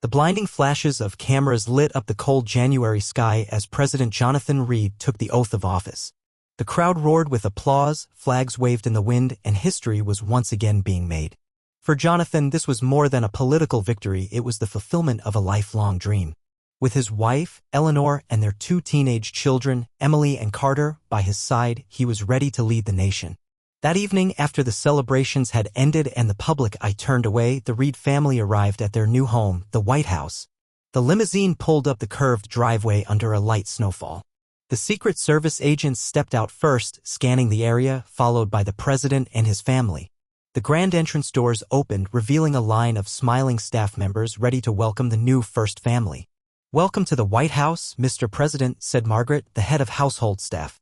The blinding flashes of cameras lit up the cold January sky as President Jonathan Reed took the oath of office. The crowd roared with applause, flags waved in the wind, and history was once again being made. For Jonathan, this was more than a political victory, it was the fulfillment of a lifelong dream. With his wife, Eleanor, and their 2 teenage children, Emily and Carter, by his side, he was ready to lead the nation. That evening, after the celebrations had ended and the public eye turned away, the Reed family arrived at their new home, the White House. The limousine pulled up the curved driveway under a light snowfall. The Secret Service agents stepped out first, scanning the area, followed by the president and his family. The grand entrance doors opened, revealing a line of smiling staff members ready to welcome the new first family. "Welcome to the White House, Mr. President," said Margaret, the head of household staff.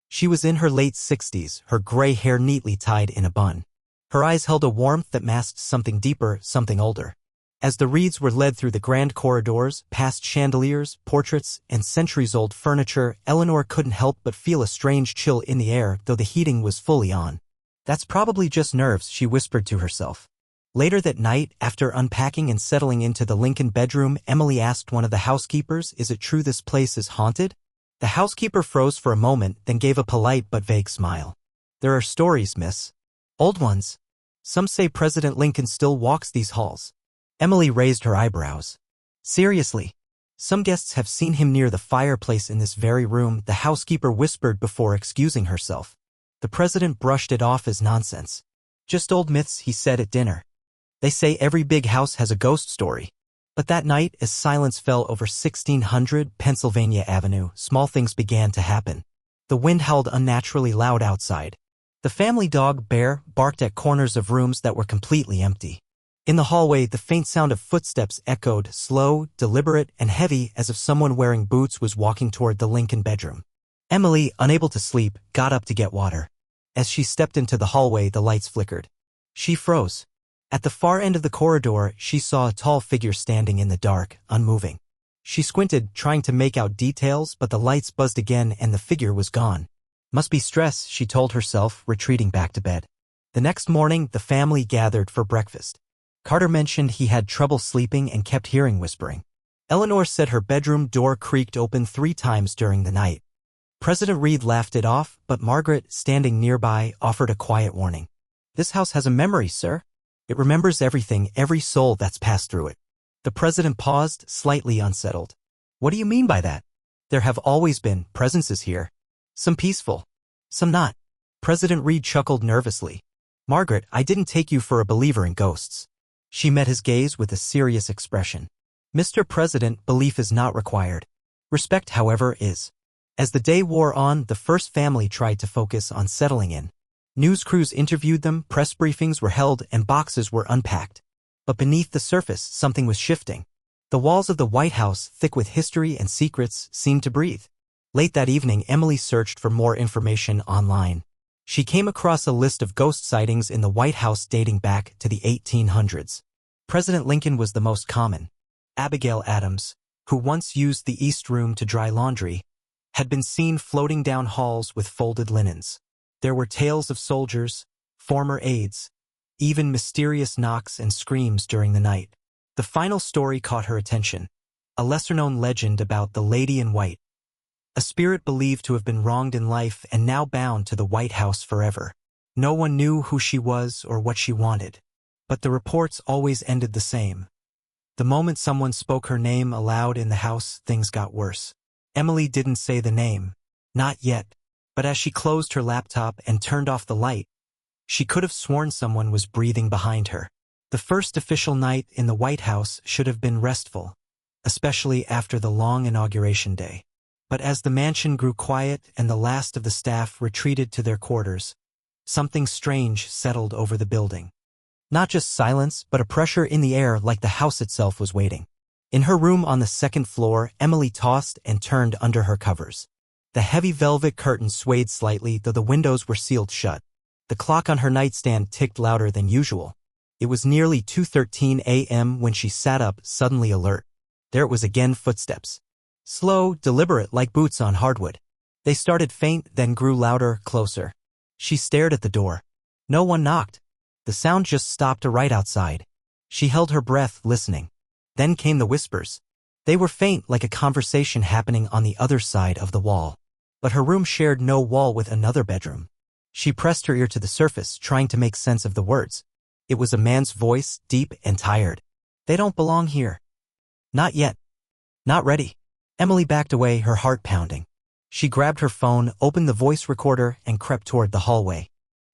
She was in her late 60s, her gray hair neatly tied in a bun. Her eyes held a warmth that masked something deeper, something older. As the Reeds were led through the grand corridors, past chandeliers, portraits, and centuries-old furniture, Eleanor couldn't help but feel a strange chill in the air, though the heating was fully on. "That's probably just nerves," she whispered to herself. Later that night, after unpacking and settling into the Lincoln bedroom, Emily asked one of the housekeepers, "Is it true this place is haunted?" The housekeeper froze for a moment, then gave a polite but vague smile. "There are stories, miss. Old ones. Some say President Lincoln still walks these halls." Emily raised her eyebrows. "Seriously? Some guests have seen him near the fireplace in this very room," the housekeeper whispered before excusing herself. The president brushed it off as nonsense. "Just old myths," he said at dinner. "They say every big house has a ghost story." But that night, as silence fell over 1600 Pennsylvania Avenue, small things began to happen. The wind howled unnaturally loud outside. The family dog, Bear, barked at corners of rooms that were completely empty. In the hallway, the faint sound of footsteps echoed, slow, deliberate, and heavy, as if someone wearing boots was walking toward the Lincoln bedroom. Emily, unable to sleep, got up to get water. As she stepped into the hallway, the lights flickered. She froze. At the far end of the corridor, she saw a tall figure standing in the dark, unmoving. She squinted, trying to make out details, but the lights buzzed again and the figure was gone. "Must be stress," she told herself, retreating back to bed. The next morning, the family gathered for breakfast. Carter mentioned he had trouble sleeping and kept hearing whispering. Eleanor said her bedroom door creaked open 3 times during the night. President Reed laughed it off, but Margaret, standing nearby, offered a quiet warning. "This house has a memory, sir. It remembers everything, every soul that's passed through it." The president paused, slightly unsettled. "What do you mean by that?" "There have always been presences here. Some peaceful, some not." President Reed chuckled nervously. "Margaret, I didn't take you for a believer in ghosts." She met his gaze with a serious expression. "Mr. President, belief is not required. Respect, however, is." As the day wore on, the first family tried to focus on settling in. News crews interviewed them, press briefings were held, and boxes were unpacked. But beneath the surface, something was shifting. The walls of the White House, thick with history and secrets, seemed to breathe. Late that evening, Emily searched for more information online. She came across a list of ghost sightings in the White House dating back to the 1800s. President Lincoln was the most common. Abigail Adams, who once used the East Room to dry laundry, had been seen floating down halls with folded linens. There were tales of soldiers, former aides, even mysterious knocks and screams during the night. The final story caught her attention. A lesser-known legend about the Lady in White. A spirit believed to have been wronged in life and now bound to the White House forever. No one knew who she was or what she wanted. But the reports always ended the same. The moment someone spoke her name aloud in the house, things got worse. Emily didn't say the name. Not yet. But as she closed her laptop and turned off the light, she could have sworn someone was breathing behind her. The first official night in the White House should have been restful, especially after the long inauguration day. But as the mansion grew quiet and the last of the staff retreated to their quarters, something strange settled over the building. Not just silence, but a pressure in the air, like the house itself was waiting. In her room on the 2nd floor, Emily tossed and turned under her covers. The heavy velvet curtain swayed slightly, though the windows were sealed shut. The clock on her nightstand ticked louder than usual. It was nearly 2:13 a.m. when she sat up, suddenly alert. There it was again, footsteps. Slow, deliberate, like boots on hardwood. They started faint, then grew louder, closer. She stared at the door. No one knocked. The sound just stopped right outside. She held her breath, listening. Then came the whispers. They were faint, like a conversation happening on the other side of the wall. But her room shared no wall with another bedroom. She pressed her ear to the surface, trying to make sense of the words. It was a man's voice, deep and tired. "They don't belong here." "Not yet. Not ready." Emily backed away, her heart pounding. She grabbed her phone, opened the voice recorder, and crept toward the hallway.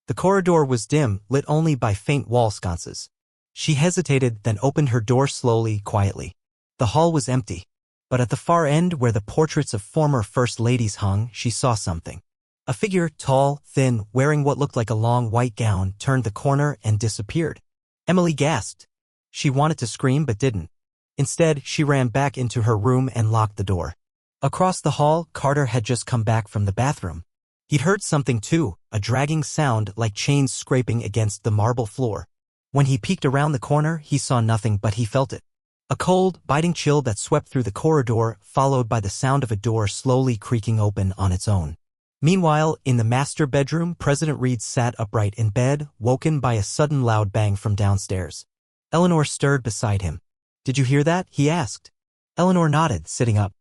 The corridor was dim, lit only by faint wall sconces. She hesitated, then opened her door slowly, quietly. The hall was empty. But at the far end, where the portraits of former First Ladies hung, she saw something. A figure, tall, thin, wearing what looked like a long white gown, turned the corner and disappeared. Emily gasped. She wanted to scream but didn't. Instead, she ran back into her room and locked the door. Across the hall, Carter had just come back from the bathroom. He'd heard something too, a dragging sound like chains scraping against the marble floor. When he peeked around the corner, he saw nothing, but he felt it. A cold, biting chill that swept through the corridor, followed by the sound of a door slowly creaking open on its own. Meanwhile, in the master bedroom, President Reed sat upright in bed, woken by a sudden loud bang from downstairs. Eleanor stirred beside him. "Did you hear that?" he asked. Eleanor nodded, sitting up.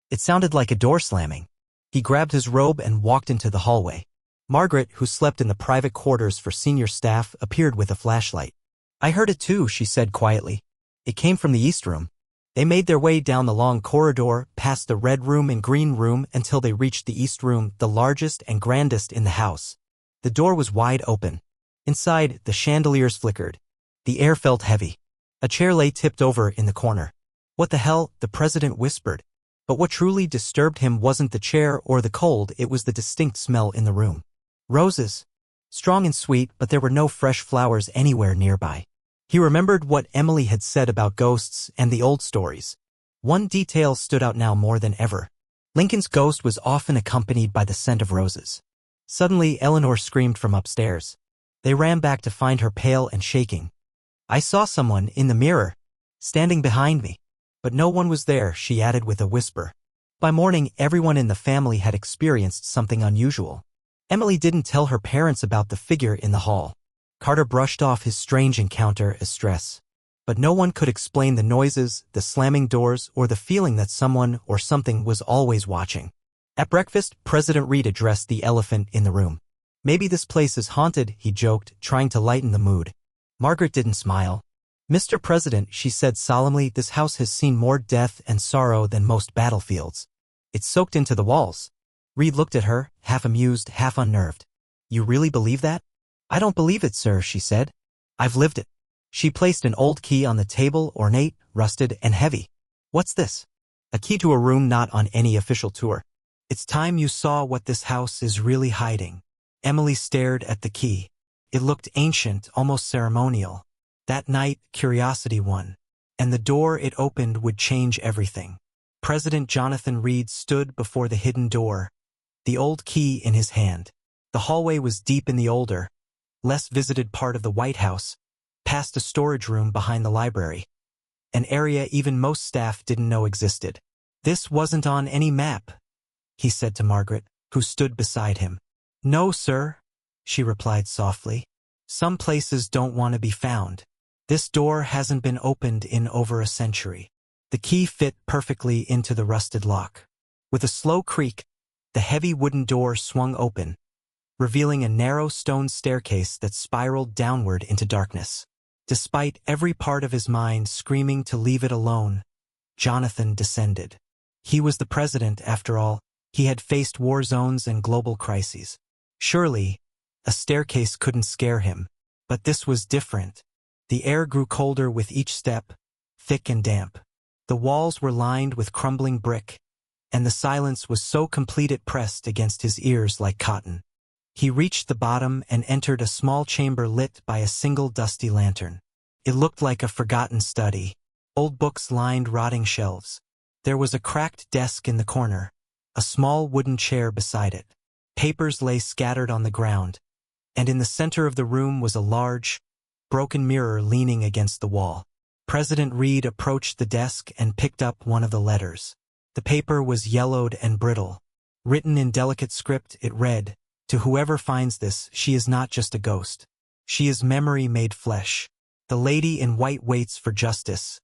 It sounded like a door slamming. He grabbed his robe and walked into the hallway. Margaret, who slept in the private quarters for senior staff, appeared with a flashlight. "I heard it too," she said quietly. "It came from the east room." They made their way down the long corridor, past the red room and green room until they reached the east room, the largest and grandest in the house. The door was wide open. Inside, the chandeliers flickered. The air felt heavy. A chair lay tipped over in the corner. "What the hell?" the president whispered. But what truly disturbed him wasn't the chair or the cold, it was the distinct smell in the room. Roses. Strong and sweet, but there were no fresh flowers anywhere nearby. He remembered what Emily had said about ghosts and the old stories. One detail stood out now more than ever. Lincoln's ghost was often accompanied by the scent of roses. Suddenly, Eleanor screamed from upstairs. They ran back to find her pale and shaking. "I saw someone in the mirror, standing behind me." But no one was there, she added with a whisper. By morning, everyone in the family had experienced something unusual. Emily didn't tell her parents about the figure in the hall. Carter brushed off his strange encounter as stress. But no one could explain the noises, the slamming doors, or the feeling that someone or something was always watching. At breakfast, President Reed addressed the elephant in the room. "Maybe this place is haunted," he joked, trying to lighten the mood. Margaret didn't smile. "Mr. President," she said solemnly, "this house has seen more death and sorrow than most battlefields. It's soaked into the walls." Reed looked at her, half amused, half unnerved. "You really believe that?" "I don't believe it, sir," she said. "I've lived it." She placed an old key on the table, ornate, rusted, and heavy. "What's this?" "A key to a room not on any official tour." "It's time you saw what this house is really hiding." Emily stared at the key. It looked ancient, almost ceremonial. That night, curiosity won. And the door it opened would change everything. President Jonathan Reed stood before the hidden door, the old key in his hand. The hallway was deep in the older, less visited part of the White House, past a storage room behind the library. An area even most staff didn't know existed. "This wasn't on any map," he said to Margaret, who stood beside him. "No, sir," she replied softly. "Some places don't want to be found. This door hasn't been opened in over a century." The key fit perfectly into the rusted lock. With a slow creak, the heavy wooden door swung open, revealing a narrow stone staircase that spiraled downward into darkness. Despite every part of his mind screaming to leave it alone, Jonathan descended. He was the president, after all. He had faced war zones and global crises. Surely, a staircase couldn't scare him. But this was different. The air grew colder with each step, thick and damp. The walls were lined with crumbling brick, and the silence was so complete it pressed against his ears like cotton. He reached the bottom and entered a small chamber lit by a single dusty lantern. It looked like a forgotten study. Old books lined rotting shelves. There was a cracked desk in the corner, a small wooden chair beside it. Papers lay scattered on the ground, and in the center of the room was a large, broken mirror leaning against the wall. President Reed approached the desk and picked up one of the letters. The paper was yellowed and brittle. Written in delicate script, it read, "To whoever finds this, she is not just a ghost. She is memory made flesh. The lady in white waits for justice,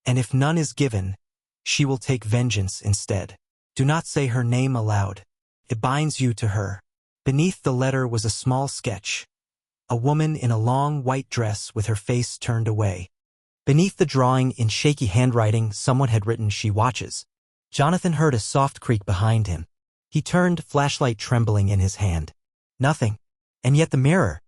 and if none is given, she will take vengeance instead. Do not say her name aloud. It binds you to her. Beneath the letter was a small sketch. A woman in a long white dress with her face turned away. Beneath the drawing, in shaky handwriting, someone had written, "She watches." Jonathan heard a soft creak behind him. He turned, flashlight trembling in his hand. Nothing. And yet the mirror.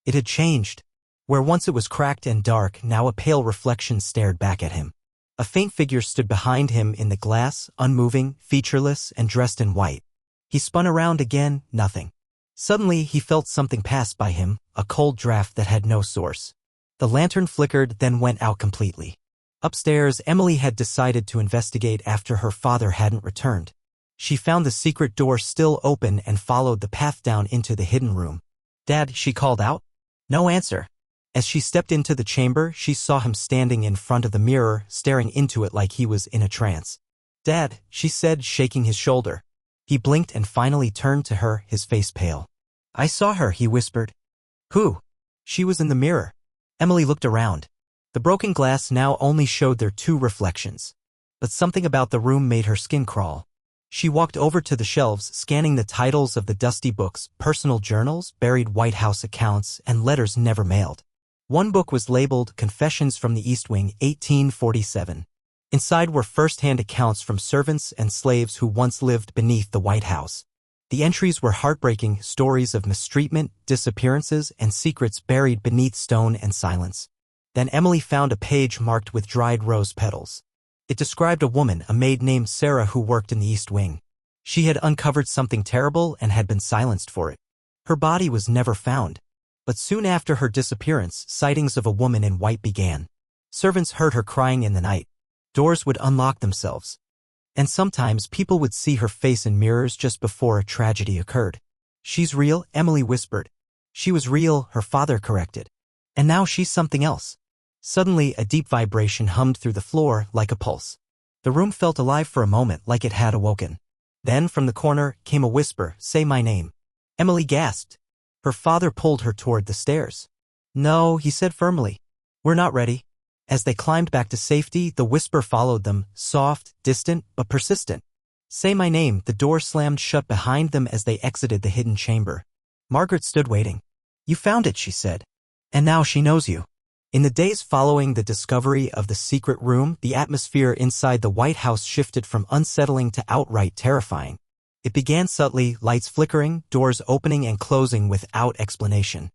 It had changed. Where once it was cracked and dark, now a pale reflection stared back at him. A faint figure stood behind him in the glass, unmoving, featureless, and dressed in white. He spun around again, nothing. Suddenly he felt something pass by him, a cold draft that had no source. The lantern flickered, then went out completely. Upstairs, Emily had decided to investigate after her father hadn't returned. She found the secret door still open and followed the path down into the hidden room. "Dad," she called out. No answer. As she stepped into the chamber, she saw him standing in front of the mirror, staring into it like he was in a trance. "Dad," she said, shaking his shoulder. He blinked and finally turned to her, his face pale. "I saw her," he whispered. "Who?" "She was in the mirror." Emily looked around. The broken glass now only showed their two reflections. But something about the room made her skin crawl. She walked over to the shelves, scanning the titles of the dusty books, personal journals, buried White House accounts, and letters never mailed. One book was labeled Confessions from the East Wing, 1847. Inside were first-hand accounts from servants and slaves who once lived beneath the White House. The entries were heartbreaking, stories of mistreatment, disappearances, and secrets buried beneath stone and silence. Then Emily found a page marked with dried rose petals. It described a woman, a maid named Sarah, who worked in the East Wing. She had uncovered something terrible and had been silenced for it. Her body was never found. But soon after her disappearance, sightings of a woman in white began. Servants heard her crying in the night. Doors would unlock themselves. And sometimes people would see her face in mirrors just before a tragedy occurred. "She's real," Emily whispered. "She was real," her father corrected. "And now she's something else." Suddenly, a deep vibration hummed through the floor like a pulse. The room felt alive for a moment, like it had awoken. Then, from the corner, came a whisper, "Say my name." Emily gasped. Her father pulled her toward the stairs. "No," he said firmly. "We're not ready." As they climbed back to safety, the whisper followed them, soft, distant, but persistent. "Say my name." The door slammed shut behind them as they exited the hidden chamber. Margaret stood waiting. "You found it," she said. "And now she knows you." In the days following the discovery of the secret room, the atmosphere inside the White House shifted from unsettling to outright terrifying. It began subtly, lights flickering, doors opening and closing without explanation.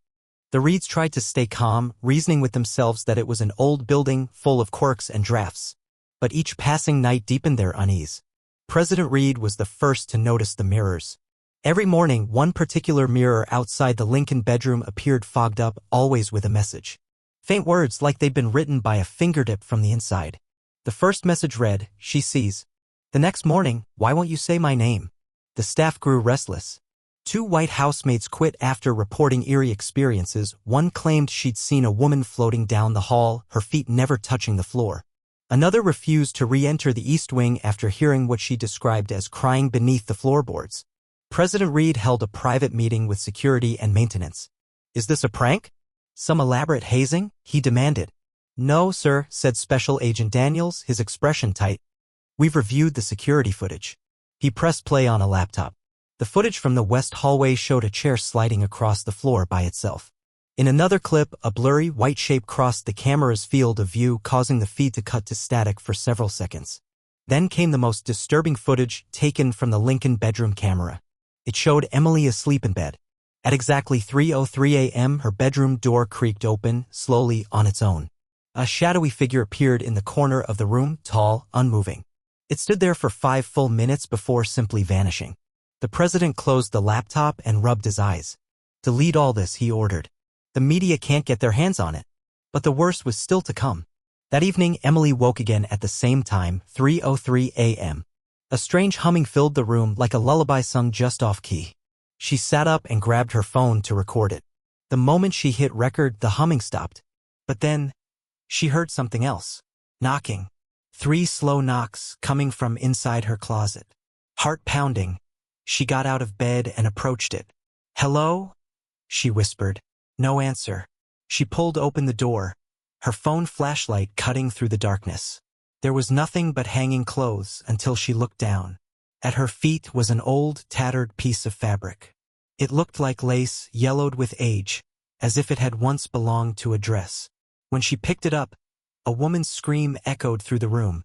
The Reeds tried to stay calm, reasoning with themselves that it was an old building full of quirks and drafts. But each passing night deepened their unease. President Reed was the first to notice the mirrors. Every morning, one particular mirror outside the Lincoln bedroom appeared fogged up, always with a message. Faint words like they'd been written by a fingertip from the inside. The first message read, "She sees." The next morning, "Why won't you say my name?" The staff grew restless. 2 white housemaids quit after reporting eerie experiences. One claimed she'd seen a woman floating down the hall, her feet never touching the floor. Another refused to re-enter the East Wing after hearing what she described as crying beneath the floorboards. President Reed held a private meeting with security and maintenance. "Is this a prank? Some elaborate hazing?" he demanded. "No, sir," said Special Agent Daniels, his expression tight. "We've reviewed the security footage." He pressed play on a laptop. The footage from the west hallway showed a chair sliding across the floor by itself. In another clip, a blurry, white shape crossed the camera's field of view, causing the feed to cut to static for several seconds. Then came the most disturbing footage, taken from the Lincoln bedroom camera. It showed Emily asleep in bed. At exactly 3:03 a.m., her bedroom door creaked open, slowly, on its own. A shadowy figure appeared in the corner of the room, tall, unmoving. It stood there for 5 full minutes before simply vanishing. The president closed the laptop and rubbed his eyes. "Delete all this," he ordered. "The media can't get their hands on it." But the worst was still to come. That evening, Emily woke again at the same time, 3:03 a.m. A strange humming filled the room, like a lullaby sung just off key. She sat up and grabbed her phone to record it. The moment she hit record, the humming stopped. But then, she heard something else. Knocking. 3 slow knocks coming from inside her closet. Heart pounding. She got out of bed and approached it. "Hello?" she whispered. No answer. She pulled open the door, her phone flashlight cutting through the darkness. There was nothing but hanging clothes until she looked down. At her feet was an old, tattered piece of fabric. It looked like lace, yellowed with age, as if it had once belonged to a dress. When she picked it up, a woman's scream echoed through the room,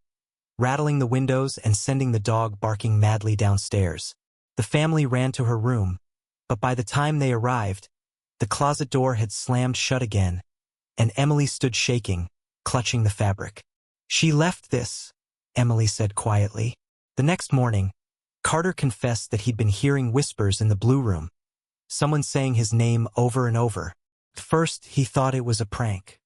rattling the windows and sending the dog barking madly downstairs. The family ran to her room, but by the time they arrived, the closet door had slammed shut again, and Emily stood shaking, clutching the fabric. "She left this," Emily said quietly. The next morning, Carter confessed that he'd been hearing whispers in the blue room, someone saying his name over and over. At first, he thought it was a prank.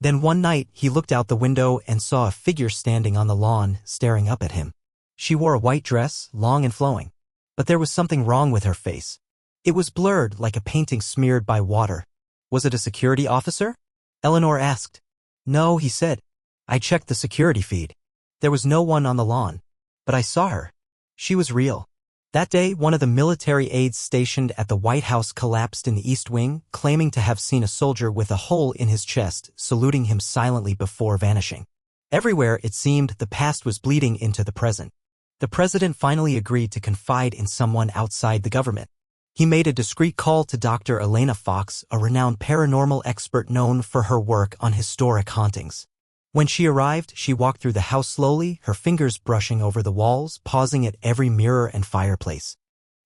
Then one night, he looked out the window and saw a figure standing on the lawn, staring up at him. She wore a white dress, long and flowing, but there was something wrong with her face. It was blurred like a painting smeared by water. "Was it a security officer?" Eleanor asked. "No," he said. "I checked the security feed. There was no one on the lawn. But I saw her. She was real." That day, one of the military aides stationed at the White House collapsed in the East Wing, claiming to have seen a soldier with a hole in his chest, saluting him silently before vanishing. Everywhere, it seemed, the past was bleeding into the present. The president finally agreed to confide in someone outside the government. He made a discreet call to Dr. Elena Fox, a renowned paranormal expert known for her work on historic hauntings. When she arrived, she walked through the house slowly, her fingers brushing over the walls, pausing at every mirror and fireplace.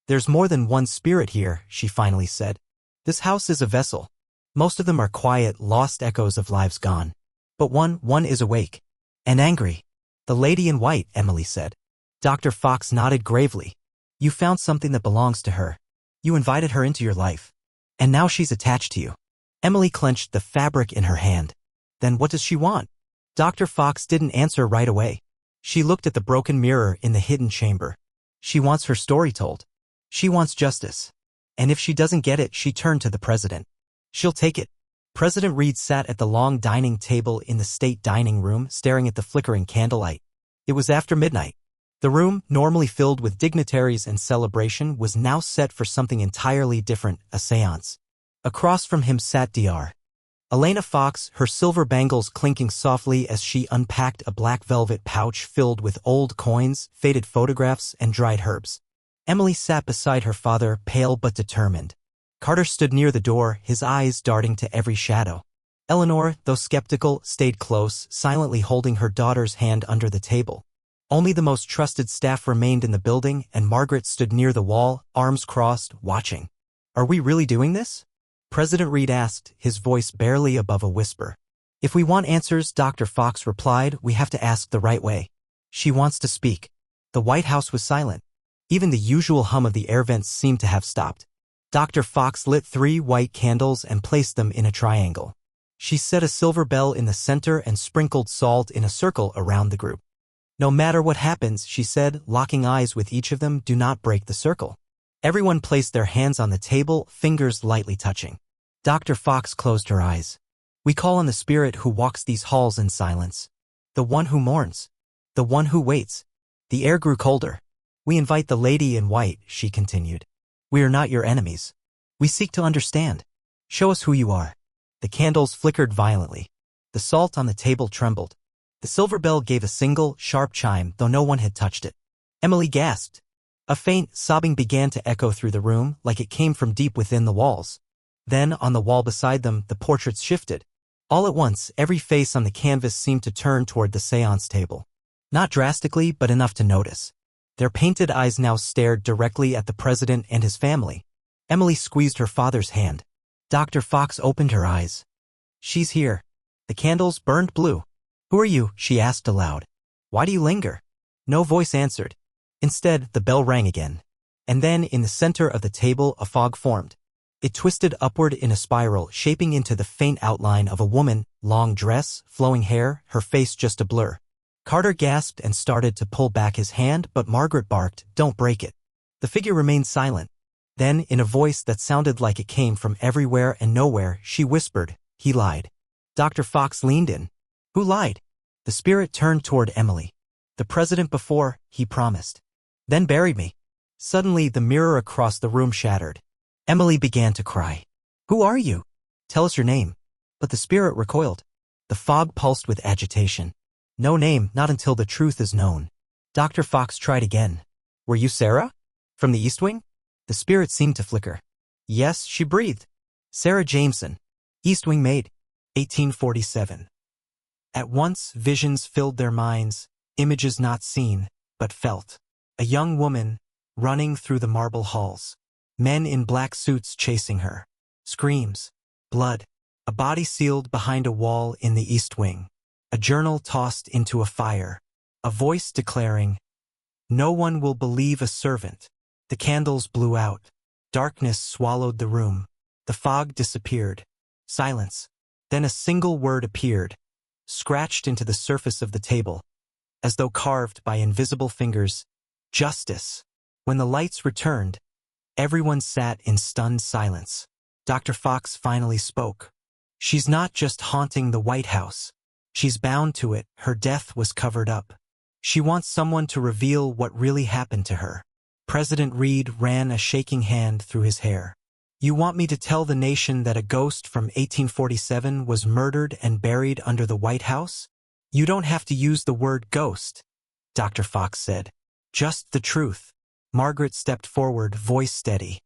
"There's more than one spirit here," she finally said. "This house is a vessel. Most of them are quiet, lost echoes of lives gone. But one is awake. And angry." "The lady in white," Emily said. Dr. Fox nodded gravely. "You found something that belongs to her. You invited her into your life. And now she's attached to you." Emily clenched the fabric in her hand. "Then what does she want?" Dr. Fox didn't answer right away. She looked at the broken mirror in the hidden chamber. "She wants her story told. She wants justice. And if she doesn't get it," she turned to the president, "she'll take it." President Reed sat at the long dining table in the state dining room, staring at the flickering candlelight. It was after midnight. The room, normally filled with dignitaries and celebration, was now set for something entirely different, a séance. Across from him sat Dr. Elena Fox, her silver bangles clinking softly as she unpacked a black velvet pouch filled with old coins, faded photographs, and dried herbs. Emily sat beside her father, pale but determined. Carter stood near the door, his eyes darting to every shadow. Eleanor, though skeptical, stayed close, silently holding her daughter's hand under the table. Only the most trusted staff remained in the building, and Margaret stood near the wall, arms crossed, watching. "Are we really doing this?" President Reed asked, his voice barely above a whisper. "If we want answers," Dr. Fox replied, "we have to ask the right way." "She wants to speak." The White House was silent. Even the usual hum of the air vents seemed to have stopped. Dr. Fox lit 3 white candles and placed them in a triangle. She set a silver bell in the center and sprinkled salt in a circle around the group. "No matter what happens," she said, locking eyes with each of them, "do not break the circle." Everyone placed their hands on the table, fingers lightly touching. Dr. Fox closed her eyes. "We call on the spirit who walks these halls in silence. The one who mourns. The one who waits." The air grew colder. "We invite the lady in white," she continued. "We are not your enemies. We seek to understand. Show us who you are." The candles flickered violently. The salt on the table trembled. The silver bell gave a single, sharp chime, though no one had touched it. Emily gasped. A faint sobbing began to echo through the room, like it came from deep within the walls. Then, on the wall beside them, the portraits shifted. All at once, every face on the canvas seemed to turn toward the séance table. Not drastically, but enough to notice. Their painted eyes now stared directly at the president and his family. Emily squeezed her father's hand. Dr. Fox opened her eyes. "She's here." The candles burned blue. "Who are you?" she asked aloud. "Why do you linger?" No voice answered. Instead, the bell rang again. And then, in the center of the table, a fog formed. It twisted upward in a spiral, shaping into the faint outline of a woman, long dress, flowing hair, her face just a blur. Carter gasped and started to pull back his hand, but Margaret barked, "Don't break it." The figure remained silent. Then, in a voice that sounded like it came from everywhere and nowhere, she whispered, "He lied." Dr. Fox leaned in. "Who lied?" The spirit turned toward Emily. "The president before, he promised. Then buried me." Suddenly, the mirror across the room shattered. Emily began to cry. "Who are you? Tell us your name." But the spirit recoiled. The fog pulsed with agitation. No name, not until the truth is known. Dr. Fox tried again. Were you Sarah? From the East Wing? The spirit seemed to flicker. Yes, she breathed. Sarah Jameson. East Wing maid. 1847. At once, visions filled their minds, images not seen, but felt. A young woman, running through the marble halls. Men in black suits chasing her. Screams. Blood. A body sealed behind a wall in the East Wing. A journal tossed into a fire. A voice declaring, "No one will believe a servant." The candles blew out. Darkness swallowed the room. The fog disappeared. Silence. Then a single word appeared, scratched into the surface of the table, as though carved by invisible fingers. Justice. When the lights returned, everyone sat in stunned silence. Dr. Fox finally spoke. She's not just haunting the White House. She's bound to it. Her death was covered up. She wants someone to reveal what really happened to her. President Reed ran a shaking hand through his hair. You want me to tell the nation that a ghost from 1847 was murdered and buried under the White House? You don't have to use the word ghost, Dr. Fox said. Just the truth. Margaret stepped forward, voice steady.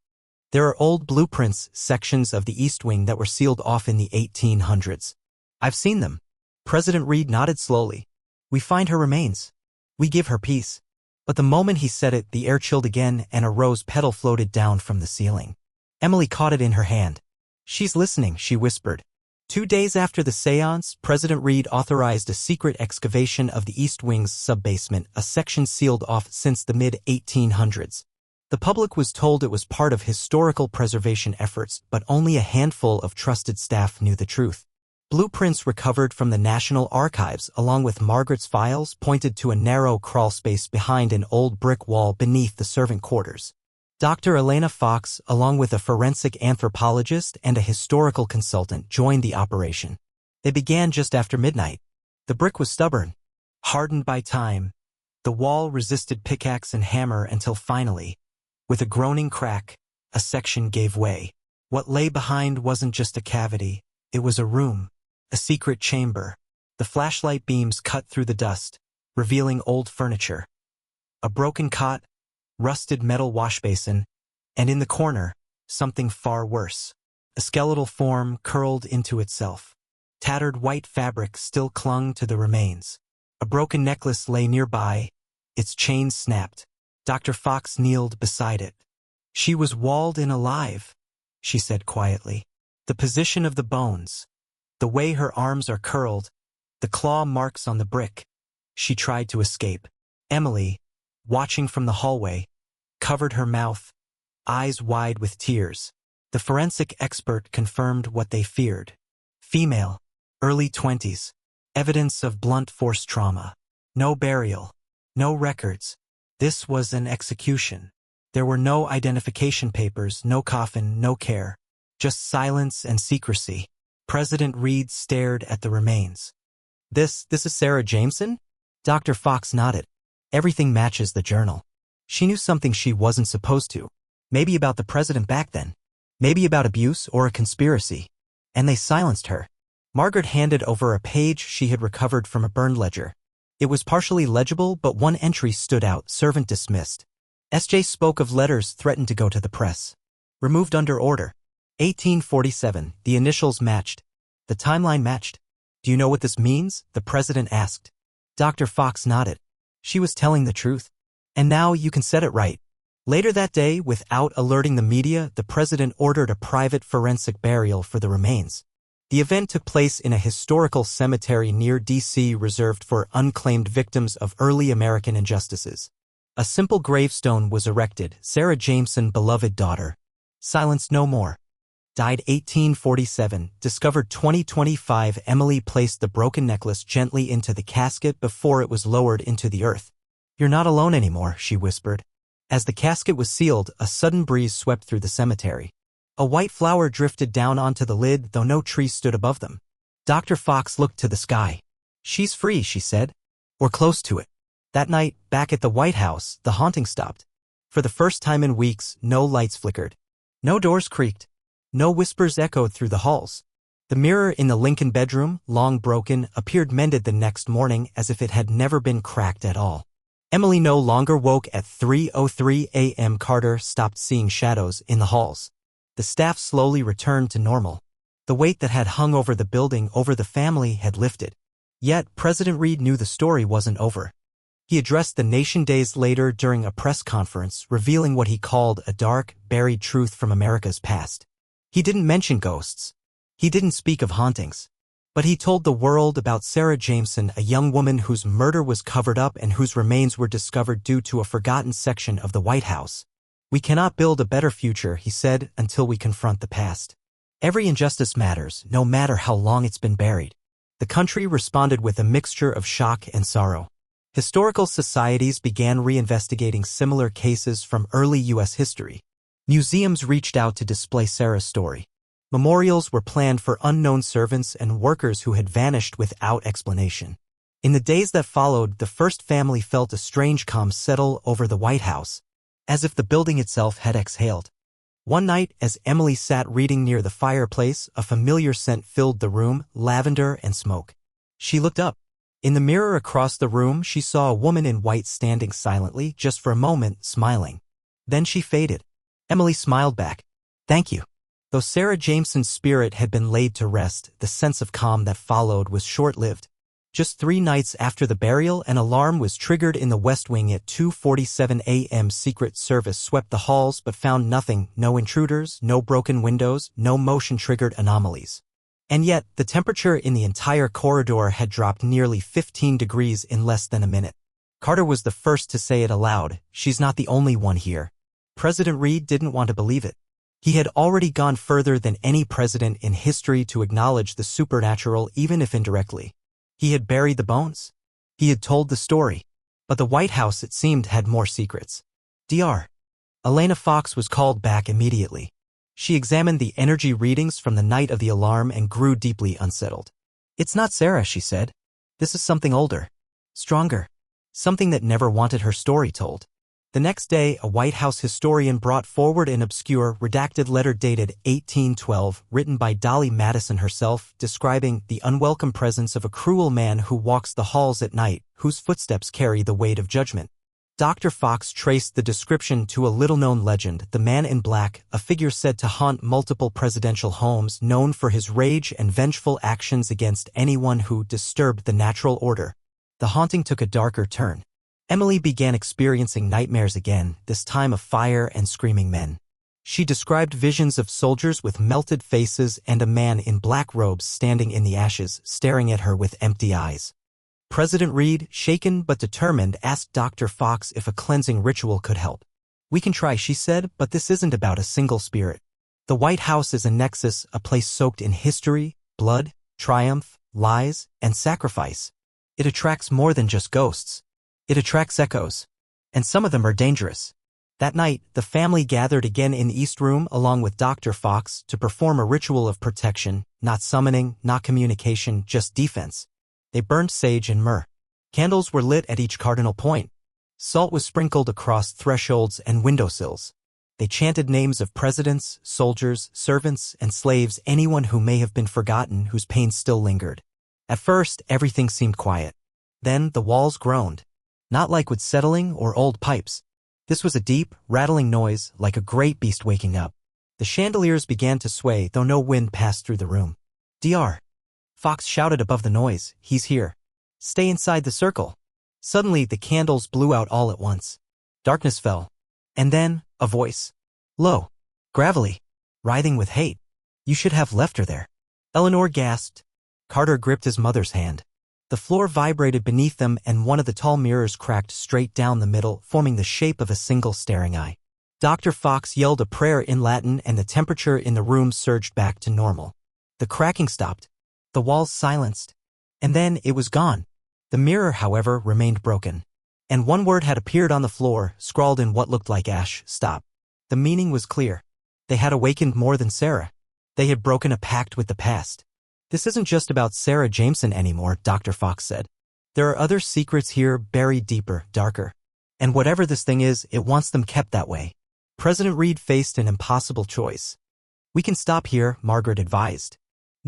There are old blueprints, sections of the East Wing that were sealed off in the 1800s. I've seen them. President Reed nodded slowly. We find her remains. We give her peace. But the moment he said it, the air chilled again and a rose petal floated down from the ceiling. Emily caught it in her hand. She's listening, she whispered. 2 days after the seance, President Reed authorized a secret excavation of the East Wing's subbasement, a section sealed off since the mid-1800s. The public was told it was part of historical preservation efforts, but only a handful of trusted staff knew the truth. Blueprints recovered from the National Archives, along with Margaret's files, pointed to a narrow crawlspace behind an old brick wall beneath the servant quarters. Dr. Elena Fox, along with a forensic anthropologist and a historical consultant, joined the operation. They began just after midnight. The brick was stubborn, hardened by time. The wall resisted pickaxe and hammer until finally, with a groaning crack, a section gave way. What lay behind wasn't just a cavity, it was a room, a secret chamber. The flashlight beams cut through the dust, revealing old furniture. A broken cot, rusted metal washbasin, and in the corner, something far worse. A skeletal form curled into itself. Tattered white fabric still clung to the remains. A broken necklace lay nearby, its chain snapped. Dr. Fox kneeled beside it. She was walled in alive, she said quietly. The position of the bones, the way her arms are curled, the claw marks on the brick. She tried to escape. Emily, watching from the hallway, covered her mouth, eyes wide with tears. The forensic expert confirmed what they feared. Female, early 20s, evidence of blunt force trauma. No burial, no records. This was an execution. There were no identification papers, no coffin, no care. Just silence and secrecy. President Reed stared at the remains. This is Sarah Jameson? Dr. Fox nodded. Everything matches the journal. She knew something she wasn't supposed to. Maybe about the president back then. Maybe about abuse or a conspiracy. And they silenced her. Margaret handed over a page she had recovered from a burned ledger. It was partially legible, but one entry stood out, servant dismissed. S.J. spoke of letters threatened to go to the press. Removed under order. 1847, the initials matched. The timeline matched. Do you know what this means? The president asked. Dr. Fox nodded. She was telling the truth. And now you can set it right. Later that day, without alerting the media, the president ordered a private forensic burial for the remains. The event took place in a historical cemetery near D.C. reserved for unclaimed victims of early American injustices. A simple gravestone was erected, Sarah Jameson, beloved daughter. Silenced no more. Died 1847, discovered 2025. Emily placed the broken necklace gently into the casket before it was lowered into the earth. You're not alone anymore, she whispered. As the casket was sealed, a sudden breeze swept through the cemetery. A white flower drifted down onto the lid, though no trees stood above them. Dr. Fox looked to the sky. She's free, she said. Or close to it. That night, back at the White House, the haunting stopped. For the first time in weeks, no lights flickered. No doors creaked. No whispers echoed through the halls. The mirror in the Lincoln bedroom, long broken, appeared mended the next morning as if it had never been cracked at all. Emily no longer woke at 3:03 a.m. Carter stopped seeing shadows in the halls. The staff slowly returned to normal. The weight that had hung over the building, over the family, had lifted. Yet, President Reed knew the story wasn't over. He addressed the nation days later during a press conference, revealing what he called a dark, buried truth from America's past. He didn't mention ghosts. He didn't speak of hauntings. But he told the world about Sarah Jameson, a young woman whose murder was covered up and whose remains were discovered due to a forgotten section of the White House. "We cannot build a better future," he said, "until we confront the past. Every injustice matters, no matter how long it's been buried." The country responded with a mixture of shock and sorrow. Historical societies began reinvestigating similar cases from early U.S. history. Museums reached out to display Sarah's story. Memorials were planned for unknown servants and workers who had vanished without explanation. In the days that followed, the first family felt a strange calm settle over the White House, as if the building itself had exhaled. One night, as Emily sat reading near the fireplace, a familiar scent filled the room, lavender and smoke. She looked up. In the mirror across the room, she saw a woman in white standing silently, just for a moment, smiling. Then she faded. Emily smiled back. "Thank you." Though Sarah Jameson's spirit had been laid to rest, the sense of calm that followed was short-lived. Just 3 nights after the burial, an alarm was triggered in the West Wing at 2:47 a.m. Secret Service swept the halls but found nothing, no intruders, no broken windows, no motion-triggered anomalies. And yet, the temperature in the entire corridor had dropped nearly 15 degrees in less than a minute. Carter was the first to say it aloud, "She's not the only one here." President Reed didn't want to believe it. He had already gone further than any president in history to acknowledge the supernatural, even if indirectly. He had buried the bones. He had told the story. But the White House, it seemed, had more secrets. Dr. Elena Fox was called back immediately. She examined the energy readings from the night of the alarm and grew deeply unsettled. "It's not Sarah," she said. "This is something older. Stronger. Something that never wanted her story told." The next day, a White House historian brought forward an obscure, redacted letter dated 1812, written by Dolly Madison herself, describing the unwelcome presence of a cruel man who walks the halls at night, whose footsteps carry the weight of judgment. Dr. Fox traced the description to a little-known legend, the Man in Black, a figure said to haunt multiple presidential homes, known for his rage and vengeful actions against anyone who disturbed the natural order. The haunting took a darker turn. Emily began experiencing nightmares again, this time of fire and screaming men. She described visions of soldiers with melted faces and a man in black robes standing in the ashes, staring at her with empty eyes. President Reed, shaken but determined, asked Dr. Fox if a cleansing ritual could help. "We can try," she said, "but this isn't about a single spirit. The White House is a nexus, a place soaked in history, blood, triumph, lies, and sacrifice. It attracts more than just ghosts. It attracts echoes. And some of them are dangerous." That night, the family gathered again in the East Room along with Dr. Fox to perform a ritual of protection, not summoning, not communication, just defense. They burned sage and myrrh. Candles were lit at each cardinal point. Salt was sprinkled across thresholds and windowsills. They chanted names of presidents, soldiers, servants, and slaves, anyone who may have been forgotten, whose pain still lingered. At first, everything seemed quiet. Then the walls groaned. Not like wood settling or old pipes. This was a deep, rattling noise, like a great beast waking up. The chandeliers began to sway, though no wind passed through the room. "Dr. Fox shouted above the noise, "He's here. Stay inside the circle." Suddenly, the candles blew out all at once. Darkness fell. And then, a voice. Low. Gravelly. Writhing with hate. "You should have left her there." Eleanor gasped. Carter gripped his mother's hand. The floor vibrated beneath them and one of the tall mirrors cracked straight down the middle, forming the shape of a single staring eye. Dr. Fox yelled a prayer in Latin and the temperature in the room surged back to normal. The cracking stopped. The walls silenced. And then it was gone. The mirror, however, remained broken. And one word had appeared on the floor, scrawled in what looked like ash: "Stop." The meaning was clear. They had awakened more than Sarah. They had broken a pact with the past. "This isn't just about Sarah Jameson anymore," Dr. Fox said. "There are other secrets here, buried deeper, darker. And whatever this thing is, it wants them kept that way." President Reed faced an impossible choice. "We can stop here," Margaret advised.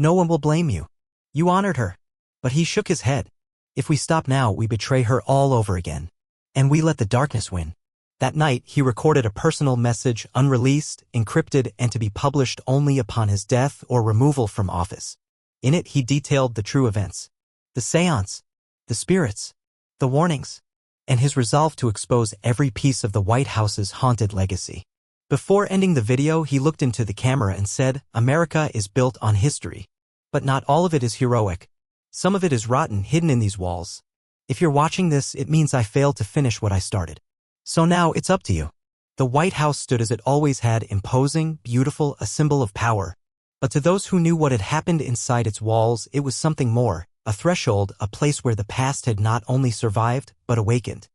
No one will blame you. You honored her. But he shook his head. If we stop now, we betray her all over again. And we let the darkness win. That night, he recorded a personal message, unreleased, encrypted, and to be published only upon his death or removal from office. In it, he detailed the true events. The seance, the spirits, the warnings, and his resolve to expose every piece of the White House's haunted legacy. Before ending the video, he looked into the camera and said, "America is built on history. But not all of it is heroic. Some of it is rotten, hidden in these walls. If you're watching this, it means I failed to finish what I started. So now it's up to you." The White House stood as it always had, imposing, beautiful, a symbol of power. But to those who knew what had happened inside its walls, it was something more, a threshold, a place where the past had not only survived, but awakened.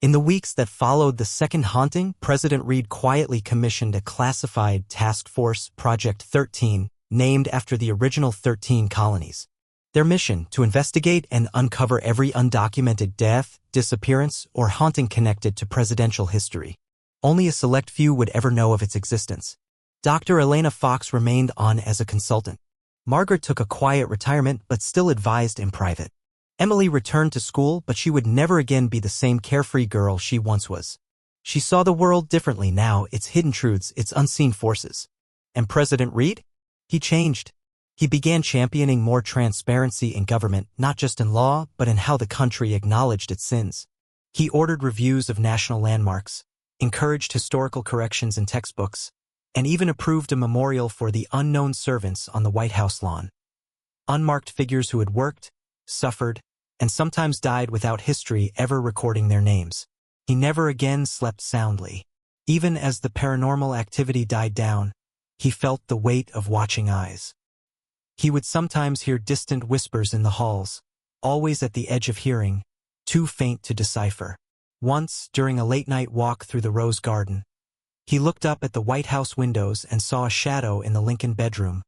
In the weeks that followed the second haunting, President Reed quietly commissioned a classified task force, Project 13, named after the original 13 colonies. Their mission, to investigate and uncover every undocumented death, disappearance, or haunting connected to presidential history. Only a select few would ever know of its existence. Dr. Elena Fox remained on as a consultant. Margaret took a quiet retirement but still advised in private. Emily returned to school, but she would never again be the same carefree girl she once was. She saw the world differently now, its hidden truths, its unseen forces. And President Reed? He changed. He began championing more transparency in government, not just in law, but in how the country acknowledged its sins. He ordered reviews of national landmarks, encouraged historical corrections in textbooks, and even approved a memorial for the unknown servants on the White House lawn. Unmarked figures who had worked, suffered, and sometimes died without history ever recording their names. He never again slept soundly. Even as the paranormal activity died down, he felt the weight of watching eyes. He would sometimes hear distant whispers in the halls, always at the edge of hearing, too faint to decipher. Once, during a late-night walk through the Rose Garden, he looked up at the White House windows and saw a shadow in the Lincoln bedroom,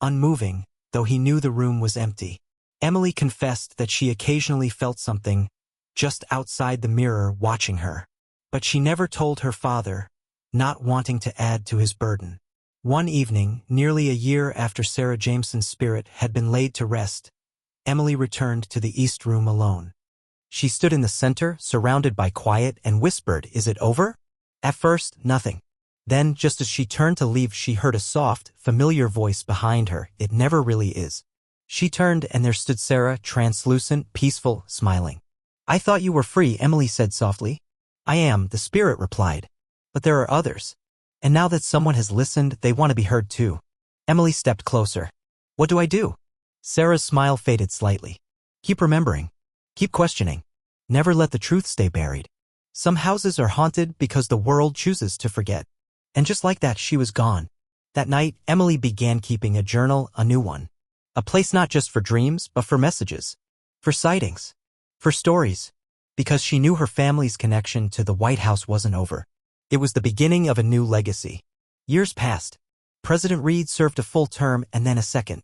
unmoving, though he knew the room was empty. Emily confessed that she occasionally felt something just outside the mirror watching her. But she never told her father, not wanting to add to his burden. One evening, nearly a year after Sarah Jameson's spirit had been laid to rest, Emily returned to the East Room alone. She stood in the center, surrounded by quiet, and whispered, "Is it over?" At first, nothing. Then, just as she turned to leave, she heard a soft, familiar voice behind her. "It never really is." She turned, and there stood Sarah, translucent, peaceful, smiling. "I thought you were free," Emily said softly. "I am," the spirit replied. "But there are others. And now that someone has listened, they want to be heard too." Emily stepped closer. "What do I do?" Sarah's smile faded slightly. "Keep remembering. Keep questioning. Never let the truth stay buried. Some houses are haunted because the world chooses to forget." And just like that, she was gone. That night, Emily began keeping a journal, a new one. A place not just for dreams, but for messages. For sightings. For stories. Because she knew her family's connection to the White House wasn't over. It was the beginning of a new legacy. Years passed. President Reed served a full term and then a second.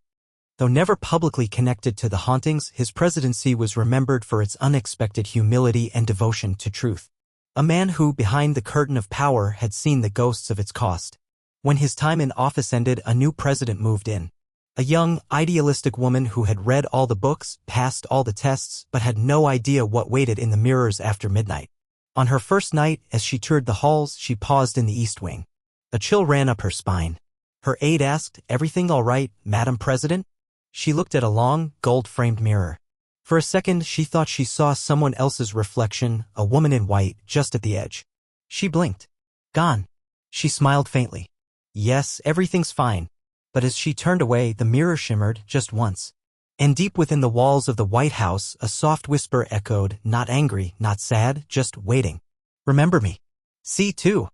Though never publicly connected to the hauntings, his presidency was remembered for its unexpected humility and devotion to truth. A man who, behind the curtain of power, had seen the ghosts of its cost. When his time in office ended, a new president moved in. A young, idealistic woman who had read all the books, passed all the tests, but had no idea what waited in the mirrors after midnight. On her first night, as she toured the halls, she paused in the East Wing. A chill ran up her spine. Her aide asked, "Everything all right, Madam President?" She looked at a long, gold-framed mirror. For a second, she thought she saw someone else's reflection, a woman in white, just at the edge. She blinked. "Gone." She smiled faintly. "Yes, everything's fine." But as she turned away, the mirror shimmered just once. And deep within the walls of the White House, a soft whisper echoed, not angry, not sad, just waiting. "Remember me. See, too."